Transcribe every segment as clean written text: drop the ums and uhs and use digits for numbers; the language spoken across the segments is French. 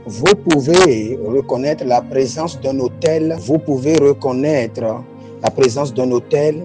Vous pouvez reconnaître la présence d'un hôtel. Vous pouvez reconnaître la présence d'un hôtel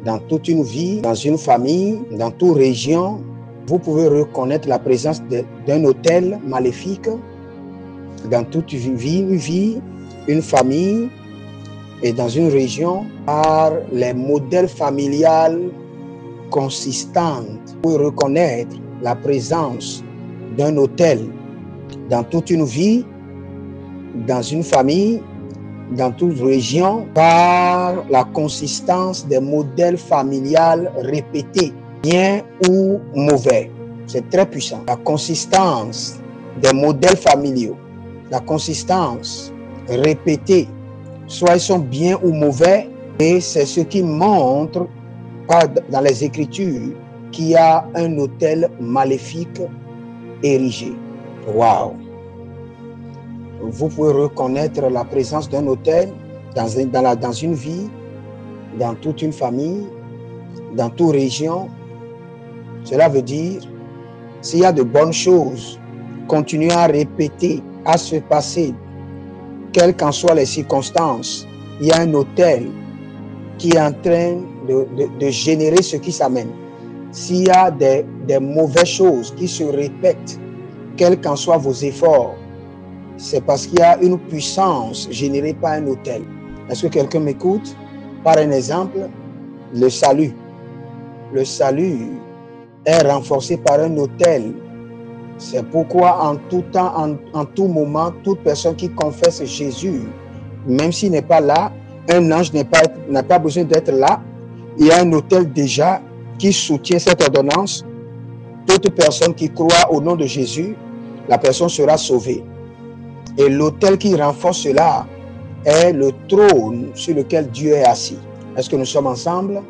dans toute une vie, dans une famille, dans toute région. Vous pouvez reconnaître la présence d'un hôtel maléfique dans toute une vie, une famille et dans une région par les modèles familiales consistants. Vous pouvez reconnaître la présence d'un hôtel dans toute une vie, dans une famille, dans toute région, par la consistance des modèles familiales répétés, bien ou mauvais. C'est très puissant. La consistance des modèles familiaux, la consistance répétée, soit ils sont bien ou mauvais, et c'est ce qui montre dans les Écritures qu'il y a un hôtel maléfique érigé. Waouh! Vous pouvez reconnaître la présence d'un hôtel dans une vie, dans toute une famille, dans toute région. Cela veut dire, s'il y a de bonnes choses, continuez à répéter, à se passer, quelles qu'en soient les circonstances, il y a un hôtel qui est en train de générer ce qui s'amène. S'il y a des mauvaises choses qui se répètent, quels qu'en soient vos efforts, c'est parce qu'il y a une puissance générée par un hôtel. Est-ce que quelqu'un m'écoute? Par un exemple, le salut. Le salut est renforcé par un hôtel. C'est pourquoi en tout temps, en tout moment, toute personne qui confesse Jésus, même s'il n'est pas là, un ange n'a pas besoin d'être là. Il y a un hôtel déjà qui soutient cette ordonnance. Toute personne qui croit au nom de Jésus, la personne sera sauvée. Et l'autel qui renforce cela est le trône sur lequel Dieu est assis. Est-ce que nous sommes ensemble?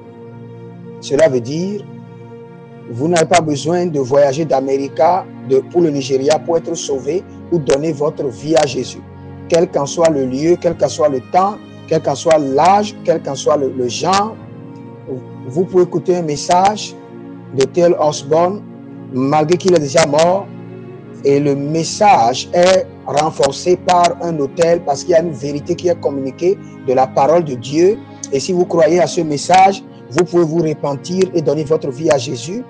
Cela veut dire, vous n'avez pas besoin de voyager d'Amérique pour le Nigeria pour être sauvé ou donner votre vie à Jésus. Quel qu'en soit le lieu, quel qu'en soit le temps, quel qu'en soit l'âge, quel qu'en soit le genre, vous pouvez écouter un message de tel Osborne, malgré qu'il est déjà mort, et le message est renforcé par un hôtel parce qu'il y a une vérité qui est communiquée de la parole de Dieu. Et si vous croyez à ce message, vous pouvez vous repentir et donner votre vie à Jésus.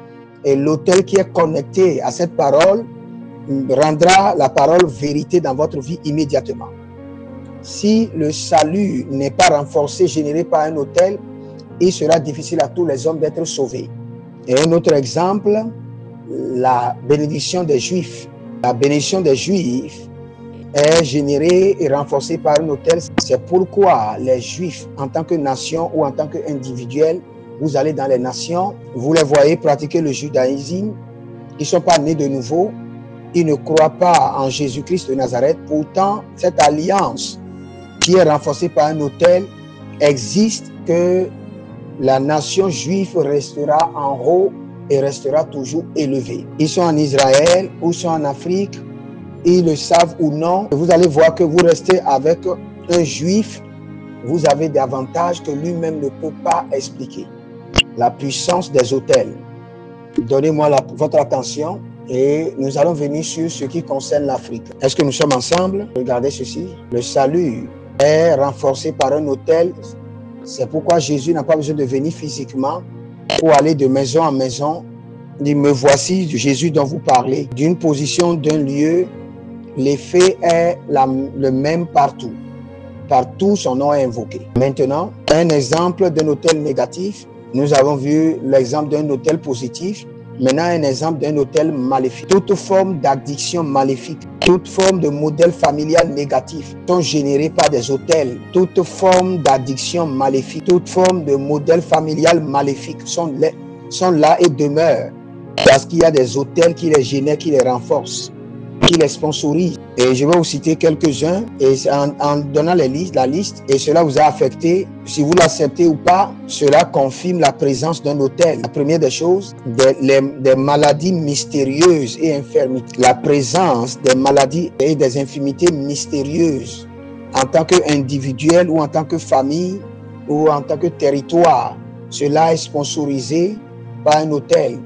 Et l'hôtel qui est connecté à cette parole rendra la parole vérité dans votre vie immédiatement. Si le salut n'est pas renforcé, généré par un hôtel, il sera difficile à tous les hommes d'être sauvés. Et un autre exemple, la bénédiction des Juifs. La bénédiction des Juifs est générée et renforcée par un hôtel. C'est pourquoi les Juifs, en tant que nation ou en tant qu'individuel, vous allez dans les nations, vous les voyez pratiquer le judaïsme, ils ne sont pas nés de nouveau, ils ne croient pas en Jésus-Christ de Nazareth. Pourtant, cette alliance qui est renforcée par un hôtel existe, que la nation juive restera en haut et restera toujours élevée. Ils sont en Israël ou sont en Afrique, ils le savent ou non. Vous allez voir que vous restez avec un juif, vous avez des avantages que lui-même ne peut pas expliquer. La puissance des hôtels. Donnez-moi votre attention et nous allons venir sur ce qui concerne l'Afrique. Est-ce que nous sommes ensemble? Regardez ceci. Le salut est renforcé par un hôtel. C'est pourquoi Jésus n'a pas besoin de venir physiquement pour aller de maison en maison. Il me voici, Jésus dont vous parlez, d'une position, d'un lieu. L'effet est le même partout. Partout, son nom est invoqué. Maintenant, un exemple d'un hôtel négatif. Nous avons vu l'exemple d'un hôtel positif. Maintenant, un exemple d'un hôtel maléfique. Toute forme d'addiction maléfique, toute forme de modèle familial négatif sont générés par des hôtels. Toute forme d'addiction maléfique, toute forme de modèle familial maléfique sont là et demeurent parce qu'il y a des hôtels qui les génèrent, qui les renforcent, qui les sponsorisent. Et je vais vous citer quelques-uns et en donnant la liste, et cela vous a affecté. Si vous l'acceptez ou pas, cela confirme la présence d'un hôtel. La première des choses, des maladies mystérieuses et infirmités. La présence des maladies et des infirmités mystérieuses en tant qu'individuel ou en tant que famille ou en tant que territoire. Cela est sponsorisé par un hôtel.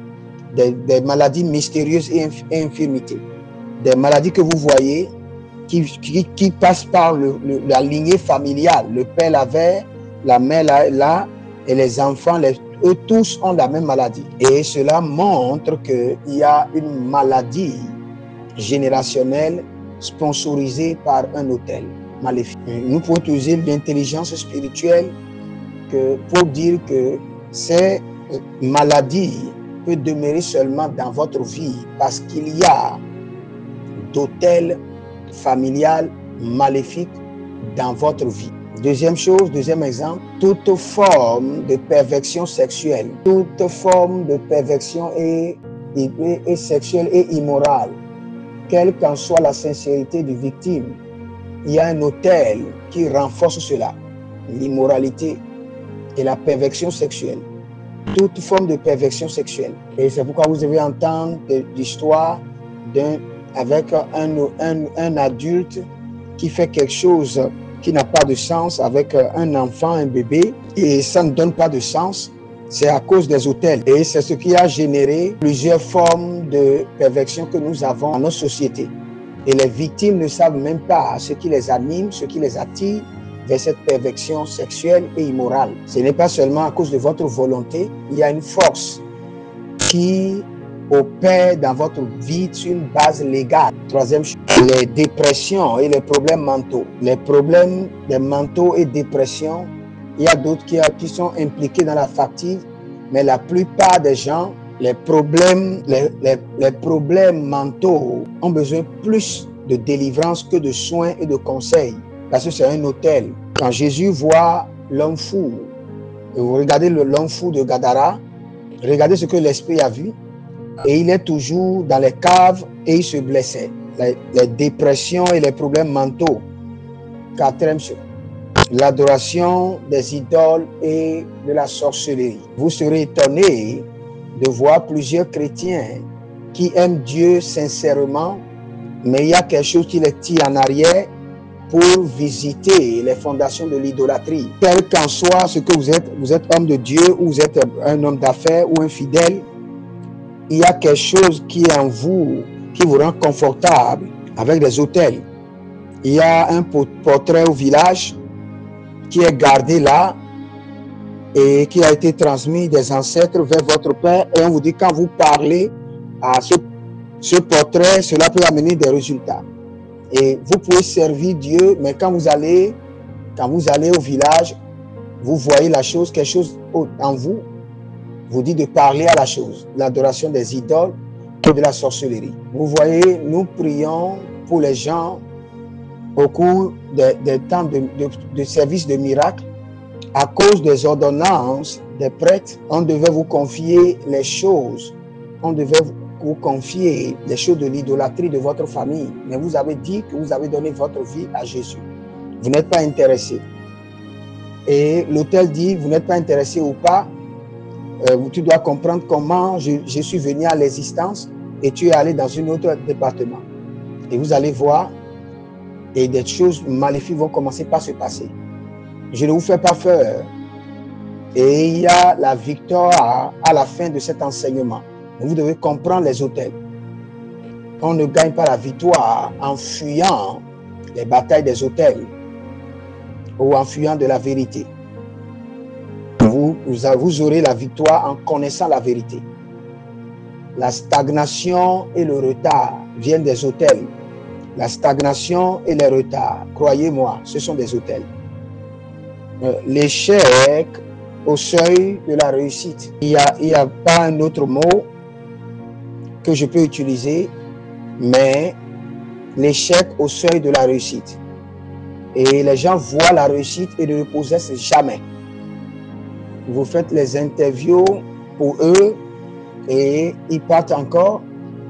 Des maladies mystérieuses et infirmités. Des maladies que vous voyez, qui passe par la lignée familiale. Le père l'avait, la mère là, et les enfants, eux tous ont la même maladie. Et cela montre qu'il y a une maladie générationnelle sponsorisée par un hôtel maléfique. Nous pouvons utiliser l'intelligence spirituelle pour dire que ces maladies peuvent demeurer seulement dans votre vie parce qu'il y a d'hôtels familial maléfique dans votre vie. Deuxième chose, deuxième exemple, toute forme de perversion sexuelle, toute forme de perversion et sexuelle et immorale, quelle qu'en soit la sincérité du victime, il y a un hôtel qui renforce cela, l'immoralité et la perversion sexuelle. Toute forme de perversion sexuelle. Et c'est pourquoi vous devez entendre l'histoire avec un adulte qui fait quelque chose qui n'a pas de sens avec un enfant, un bébé, et ça ne donne pas de sens. C'est à cause des hôtels. Et c'est ce qui a généré plusieurs formes de perversion que nous avons dans nos sociétés. Et les victimes ne savent même pas ce qui les anime, ce qui les attire vers cette perversion sexuelle et immorale. Ce n'est pas seulement à cause de votre volonté, il y a une force qui opère dans votre vie sur une base légale. Troisième chose, les dépressions et les problèmes mentaux. Les problèmes des mentaux et dépression, il y a d'autres qui sont impliqués dans la fatigue, mais la plupart des gens, les problèmes mentaux ont besoin plus de délivrance que de soins et de conseils. Parce que c'est un hôtel. Quand Jésus voit l'homme fou, et vous regardez l'homme fou de Gadara, regardez ce que l'esprit a vu, et il est toujours dans les caves et il se blessait. Les dépressions et les problèmes mentaux. Quatrième chose, l'adoration des idoles et de la sorcellerie. Vous serez étonnés de voir plusieurs chrétiens qui aiment Dieu sincèrement, mais il y a quelque chose qui les tire en arrière pour visiter les fondations de l'idolâtrie. Quel qu'en soit ce que vous êtes homme de Dieu, ou vous êtes un homme d'affaires ou un fidèle, il y a quelque chose qui est en vous, qui vous rend confortable avec des hôtels. Il y a un portrait au village qui est gardé là et qui a été transmis des ancêtres vers votre père. Et on vous dit, quand vous parlez à ce portrait, cela peut amener des résultats. Et vous pouvez servir Dieu, mais quand vous allez au village, vous voyez la chose, quelque chose en vous, vous dit de parler à la chose, l'adoration des idoles et de la sorcellerie. Vous voyez, nous prions pour les gens au cours des temps de service de miracles. À cause des ordonnances des prêtres, on devait vous confier les choses, vous confier les choses de l'idolâtrie de votre famille. Mais vous avez dit que vous avez donné votre vie à Jésus. Vous n'êtes pas intéressé. Et l'autel dit, vous n'êtes pas intéressé ou pas, tu dois comprendre comment je suis venu à l'existence et tu es allé dans un autre département. Et vous allez voir, et des choses maléfiques vont commencer par se passer. Je ne vous fais pas peur. Et il y a la victoire à la fin de cet enseignement. Vous devez comprendre les hôtels. On ne gagne pas la victoire en fuyant les batailles des hôtels ou en fuyant de la vérité. Vous aurez la victoire en connaissant la vérité. La stagnation et le retard viennent des hôtels. La stagnation et les retards, croyez-moi, ce sont des hôtels. L'échec au seuil de la réussite. Il n'y a pas un autre mot que je peux utiliser, mais l'échec au seuil de la réussite. Et les gens voient la réussite et ne le possèdent jamais. Vous faites les interviews pour eux et ils partent encore.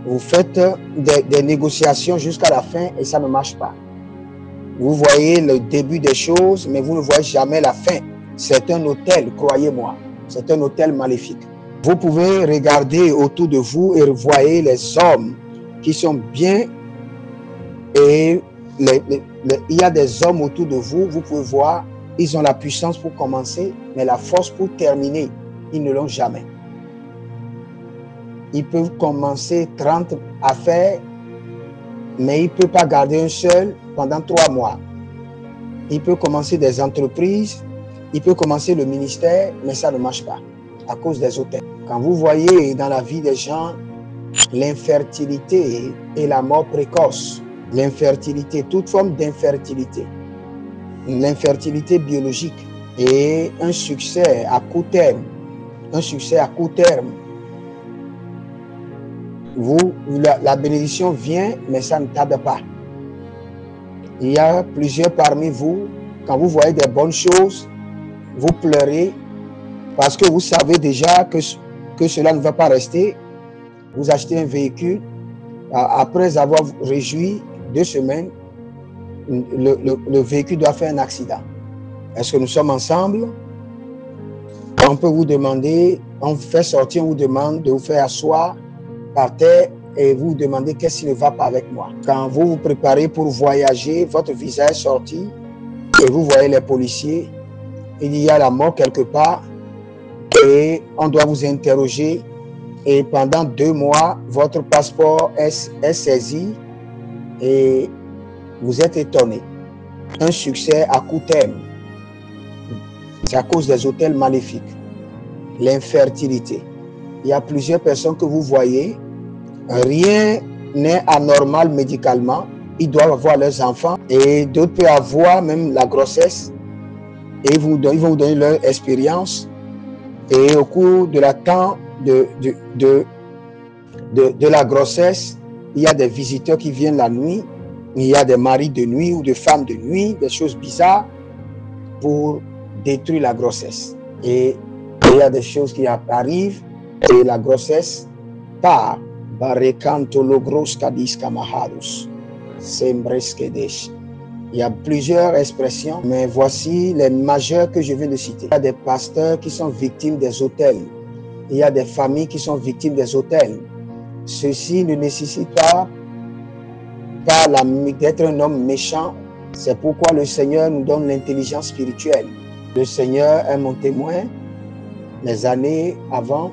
Vous faites des négociations jusqu'à la fin et ça ne marche pas. Vous voyez le début des choses, mais vous ne voyez jamais la fin. C'est un hôtel, croyez-moi. C'est un hôtel maléfique. Vous pouvez regarder autour de vous et voyez les hommes qui sont bien. Et il y a des hommes autour de vous, vous pouvez voir, ils ont la puissance pour commencer, mais la force pour terminer, ils ne l'ont jamais. Ils peuvent commencer 30 affaires mais il ne peut pas garder un seul pendant 3 mois. Il peut commencer des entreprises, il peut commencer le ministère, mais ça ne marche pas à cause des hôtels. Quand vous voyez dans la vie des gens l'infertilité et la mort précoce, l'infertilité, toute forme d'infertilité, l'infertilité biologique et un succès à court terme, la bénédiction vient, mais ça ne tarde pas. Il y a plusieurs parmi vous, quand vous voyez des bonnes choses, vous pleurez parce que vous savez déjà que cela ne va pas rester. Vous achetez un véhicule, après avoir réjoui 2 semaines, le véhicule doit faire un accident. Est-ce que nous sommes ensemble? On peut vous demander, on vous fait sortir, on vous demande de vous faire asseoir par terre et vous demandez qu'est-ce qui ne va pas avec moi. Quand vous vous préparez pour voyager, votre visa est sorti et vous voyez les policiers, il y a la mort quelque part et on doit vous interroger et pendant 2 mois, votre passeport est saisi et vous êtes étonné. Un succès à court terme. C'est à cause des hôtels maléfiques. L'infertilité. Il y a plusieurs personnes que vous voyez. Rien n'est anormal médicalement. Ils doivent avoir leurs enfants et d'autres peuvent avoir même la grossesse. Et ils vont vous donner leur expérience. Et au cours de la temps de la grossesse, il y a des visiteurs qui viennent la nuit. Il y a des maris de nuit ou des femmes de nuit, des choses bizarres pour détruire la grossesse. Et il y a des choses qui arrivent et la grossesse part. Il y a plusieurs expressions, mais voici les majeures que je viens de citer. Il y a des pasteurs qui sont victimes des hôtels. Il y a des familles qui sont victimes des hôtels. Ceci ne nécessite pas d'être un homme méchant. C'est pourquoi le Seigneur nous donne l'intelligence spirituelle. Le Seigneur est mon témoin. Les années avant,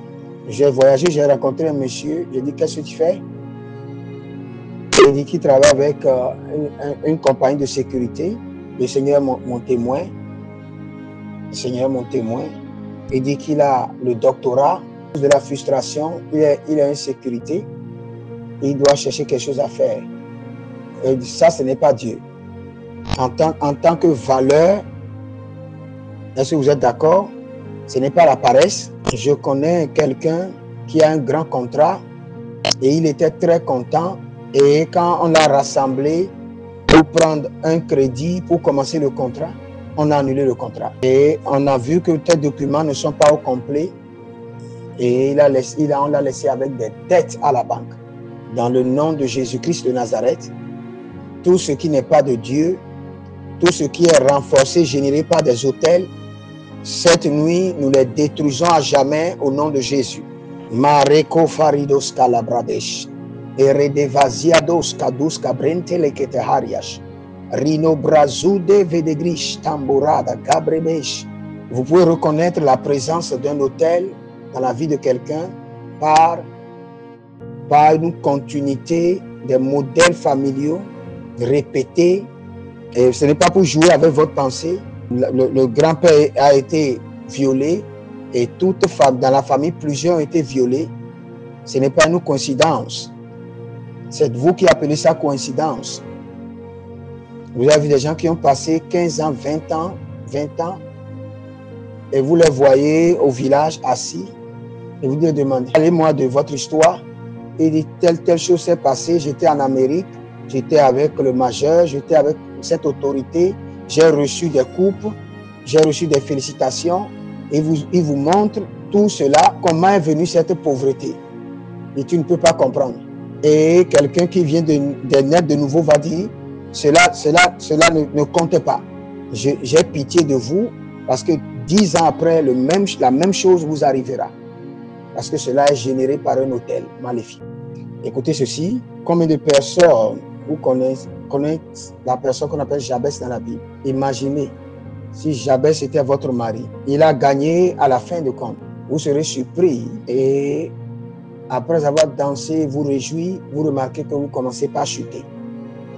j'ai voyagé, j'ai rencontré un monsieur. J'ai dit, qu'est-ce que tu fais? Il dit qu'il travaille avec une compagnie de sécurité. Le Seigneur est mon témoin. Le Seigneur est mon témoin. Il dit qu'il a le doctorat. De la frustration, il est en sécurité. Il doit chercher quelque chose à faire. Et ça, ce n'est pas Dieu. En tant que valeur, est-ce que vous êtes d'accord? Ce n'est pas la paresse. Je connais quelqu'un qui a un grand contrat et il était très content. Et quand on l'a rassemblé pour prendre un crédit pour commencer le contrat, on a annulé le contrat. Et on a vu que tes documents ne sont pas au complet. Et on l'a laissé avec des dettes à la banque. Dans le nom de Jésus-Christ de Nazareth, tout ce qui n'est pas de Dieu, tout ce qui est renforcé, généré par des hôtels, cette nuit, nous les détruisons à jamais au nom de Jésus. Mareko faridos calabradesh, eredevasiados kadus cabrente leketehariash, rino brazude vedegrish tambourada gabremesh. Vous pouvez reconnaître la présence d'un hôtel dans la vie de quelqu'un par une continuité des modèles familiaux répétés. Et ce n'est pas pour jouer avec votre pensée. Le grand-père a été violé et toute femme dans la famille, plusieurs ont été violés. Ce n'est pas une coïncidence. C'est vous qui appelez ça coïncidence. Vous avez vu des gens qui ont passé 15 ans, 20 ans, et vous les voyez au village assis, et vous leur demandez, parlez-moi de votre histoire. Il dit, telle chose s'est passée, j'étais en Amérique, j'étais avec le majeur, j'étais avec cette autorité, j'ai reçu des coupes, j'ai reçu des félicitations, et il vous montre tout cela, comment est venue cette pauvreté. Et tu ne peux pas comprendre. Et quelqu'un qui vient de naître de nouveau va dire, cela ne compte pas. J'ai pitié de vous, parce que 10 ans après, la même chose vous arrivera. Parce que cela est généré par un hôtel maléfique. Écoutez ceci, combien de personnes vous connaissez la personne qu'on appelle Jabès dans la Bible? Imaginez, si Jabès était votre mari, il a gagné à la fin de compte. Vous serez surpris et après avoir dansé, vous réjouissez, vous remarquez que vous commencez par chuter.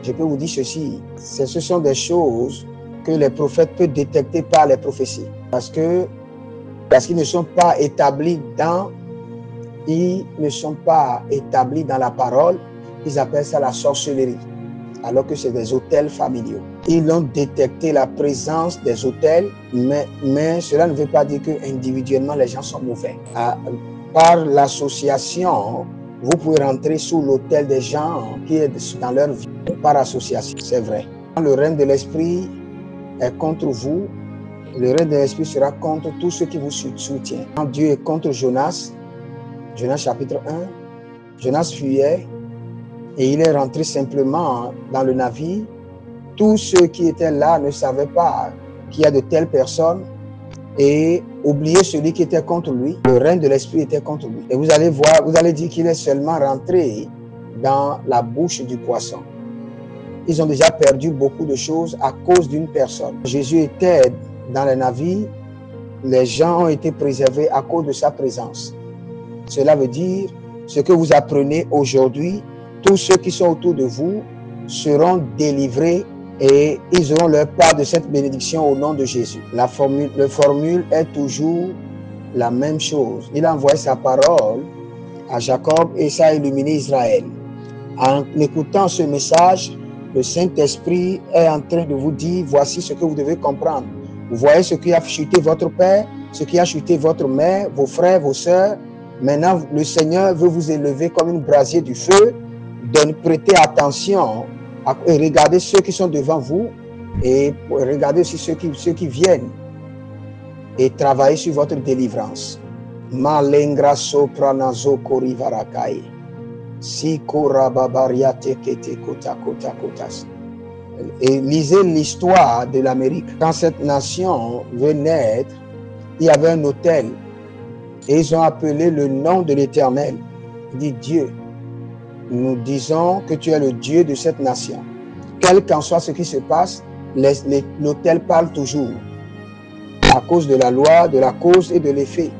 je peux vous dire ceci, ce sont des choses que les prophètes peuvent détecter par les prophéties. Parce qu'ils ne sont pas établis dans la parole. Ils appellent ça la sorcellerie, alors que c'est des autels familiaux. Ils ont détecté la présence des autels, mais cela ne veut pas dire que individuellement les gens sont mauvais. Par l'association, vous pouvez rentrer sous l'autel des gens qui est dans leur vie par association, c'est vrai. Quand le règne de l'esprit est contre vous, le règne de l'esprit sera contre tous ceux qui vous soutiennent. Quand Dieu est contre Jonas, Jonas chapitre 1, Jonas fuyait et il est rentré simplement dans le navire. Tous ceux qui étaient là ne savaient pas qu'il y a de telles personnes et oubliaient celui qui était contre lui. Le règne de l'esprit était contre lui. Et vous allez voir, vous allez dire qu'il est seulement rentré dans la bouche du poisson. Ils ont déjà perdu beaucoup de choses à cause d'une personne. Jésus était dans le navire, les gens ont été préservés à cause de sa présence. Cela veut dire, ce que vous apprenez aujourd'hui, tous ceux qui sont autour de vous seront délivrés et ils auront leur part de cette bénédiction au nom de Jésus. La formule est toujours la même chose. Il a envoyé sa parole à Jacob et ça a illuminé Israël. En écoutant ce message, le Saint-Esprit est en train de vous dire, voici ce que vous devez comprendre. Vous voyez ce qui a chuté votre père, ce qui a chuté votre mère, vos frères, vos sœurs. Maintenant, le Seigneur veut vous élever comme une brasier du feu. Prêtez attention et regardez ceux qui sont devant vous et regardez aussi ceux qui viennent et travaillez sur votre délivrance. Malengra sopranazo korivarakai. Et lisez l'histoire de l'Amérique. Quand cette nation veut naître, il y avait un autel et ils ont appelé le nom de l'Éternel. Il dit Dieu, nous disons que tu es le Dieu de cette nation. Quel qu'en soit ce qui se passe, l'autel parle toujours. À cause de la loi, de la cause et de l'effet.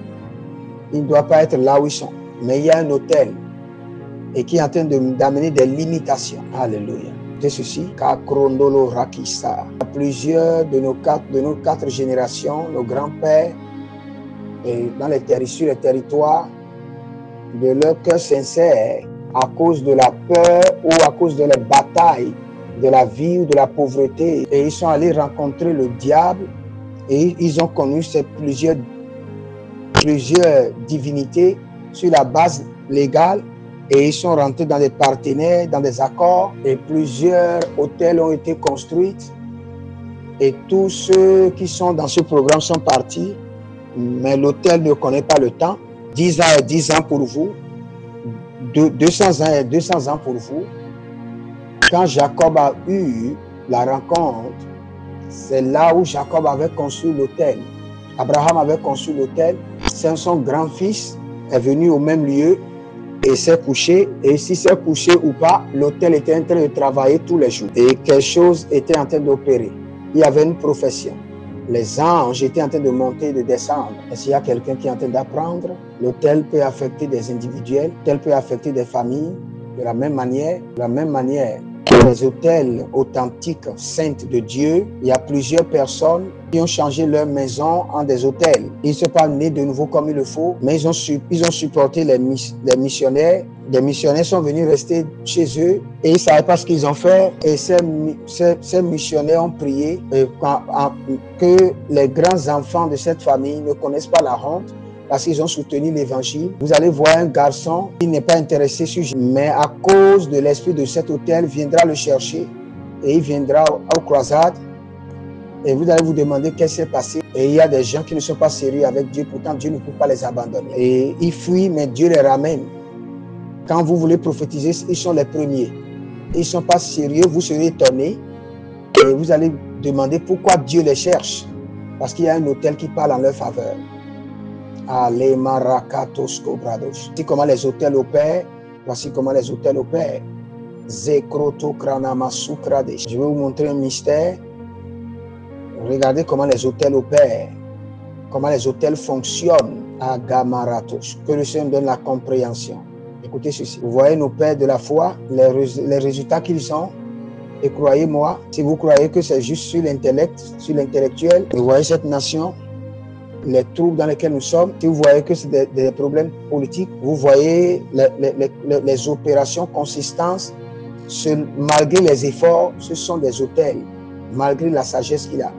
Il ne doit pas être là où ils sont. Mais il y a un autel et qui est en train d'amener des limitations. Alléluia. C'est ceci, car Krondolo Rakista. Plusieurs de nos quatre générations, nos grands-pères, sur les territoires, de leur cœur sincère, à cause de la peur ou à cause de la bataille de la vie ou de la pauvreté. Et ils sont allés rencontrer le diable et ils ont connu plusieurs divinités sur la base légale et ils sont rentrés dans des partenaires, dans des accords et plusieurs hôtels ont été construits et tous ceux qui sont dans ce programme sont partis, mais l'hôtel ne connaît pas le temps. 10 ans et 10 ans pour vous, 200 ans et 200 ans pour vous. Quand Jacob a eu la rencontre, c'est là où Jacob avait construit l'autel. Abraham avait construit l'autel. Son grand-fils est venu au même lieu et s'est couché. Et si c'est couché ou pas, l'autel était en train de travailler tous les jours. Et quelque chose était en train d'opérer. Il y avait une profession. Les anges étaient en train de monter et de descendre. Et s'il y a quelqu'un qui est en train d'apprendre, l'autel peut affecter des individuels, l'autel peut affecter des familles. De la même manière que les autels authentiques, saintes de Dieu, il y a plusieurs personnes qui ont changé leur maison en des autels. Ils ne sont pas nés de nouveau comme il le faut, mais ils ont supporté les missionnaires. Des missionnaires sont venus rester chez eux et ils ne savaient pas ce qu'ils ont fait. Et ces missionnaires ont prié que les grands enfants de cette famille ne connaissent pas la honte parce qu'ils ont soutenu l'évangile. Vous allez voir un garçon qui n'est pas intéressé sur Jésus, mais à cause de l'esprit de cet hôtel, viendra le chercher et il viendra aux croisades et vous allez vous demander qu'est-ce qui s'est passé. Et il y a des gens qui ne sont pas sérieux avec Dieu, pourtant Dieu ne peut pas les abandonner. Et ils fuient, mais Dieu les ramène. Quand vous voulez prophétiser, ils sont les premiers. Ils ne sont pas sérieux, vous serez étonnés et vous allez demander pourquoi Dieu les cherche. Parce qu'il y a un hôtel qui parle en leur faveur. Allez, marakatos kobrados. Voici comment les hôtels opèrent. Voici comment les hôtels opèrent. Zekroto kranamasukradesh. Je vais vous montrer un mystère. Regardez comment les hôtels opèrent. Comment les hôtels fonctionnent. Agamaratos. Que le Seigneur donne la compréhension. Écoutez ceci. Vous voyez nos pères de la foi, les résultats qu'ils ont. Et croyez-moi, si vous croyez que c'est juste sur l'intellect, sur l'intellectuel, vous voyez cette nation, les troubles dans lesquels nous sommes, si vous voyez que c'est des problèmes politiques, vous voyez les opérations consistantes, malgré les efforts, ce sont des hôtels, malgré la sagesse qu'il a.